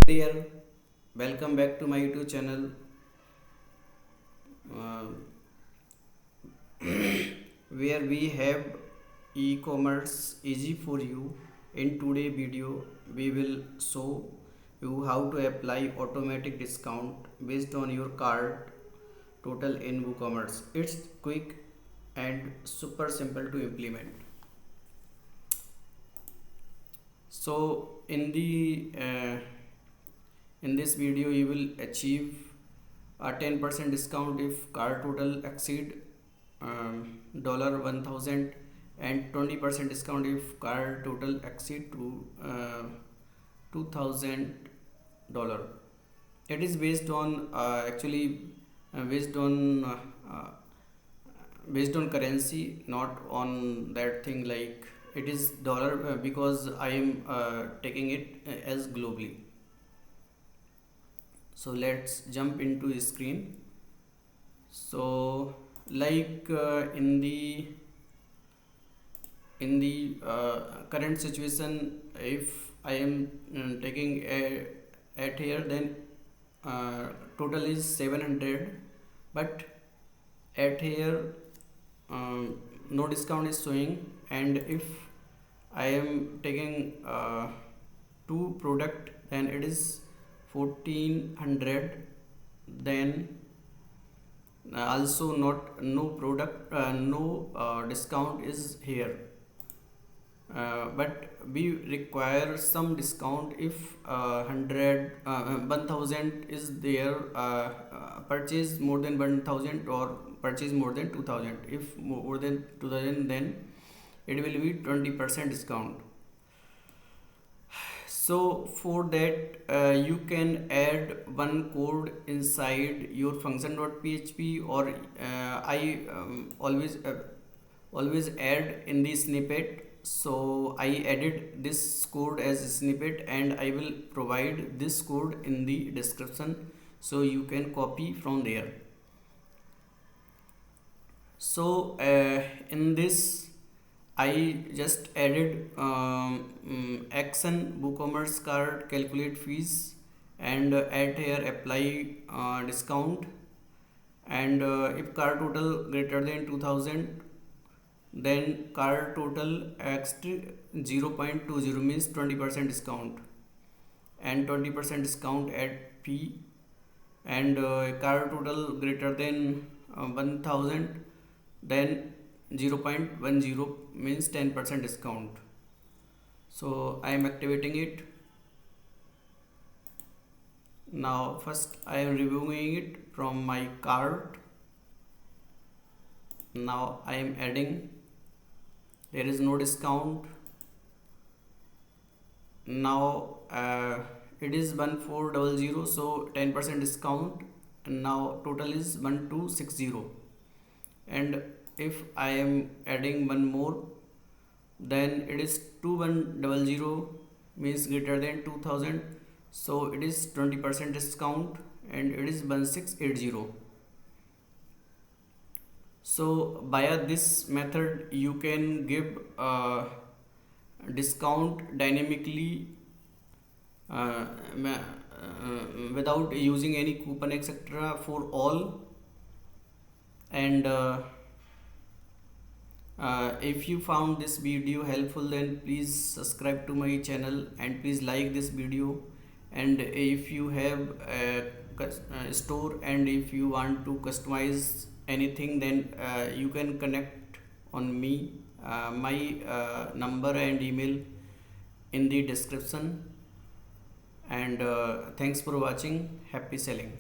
There, welcome back to my YouTube channel, uh, where we have e-commerce easy for you. In today video, we will show you how to apply automatic discount based on your cart total in WooCommerce. It's quick and super simple to implement. So in this video you will achieve a 10% discount if cart total exceed dollar 1000 and 20% discount if cart total exceed to $2000. It is based on based on based on currency, not on that thing like it is dollar because I am taking it as globally. So let's jump into the screen. So like in the current situation, if I am taking at here, then total is 700, but at here no discount is showing, and if I am taking two product, then it is 1400. Then also not no product no discount is here, but we require some discount if 1000 is there, purchase more than 1000 or purchase more than 2000. If more than 2000, then it will be 20% discount. So for that you can add one code inside your function.php, or I always add in the snippet. So I added this code as a snippet, and I will provide this code in the description so you can copy from there. So in this I just added action WooCommerce cart calculate fees, and add here apply discount, and if cart total greater than 2000, then cart total extra 0.20 means 20% discount, and 20% discount at fee, and cart total greater than 1000, then 0.10 means 10% discount. So I am activating it. Now first I am removing it from my cart. Now I am adding, there is no discount. Now it is 1400, so 10% discount, and now total is 1260. And if I am adding one more, then it is 2100 means greater than 2000, so it is 20% discount, and it is 1680. So via this method you can give discount dynamically without using any coupon etc. for all. And if you found this video helpful, then please subscribe to my channel and please like this video. And if you have a store and if you want to customize anything, then you can connect on me, my number and email in the description. And thanks for watching. Happy selling.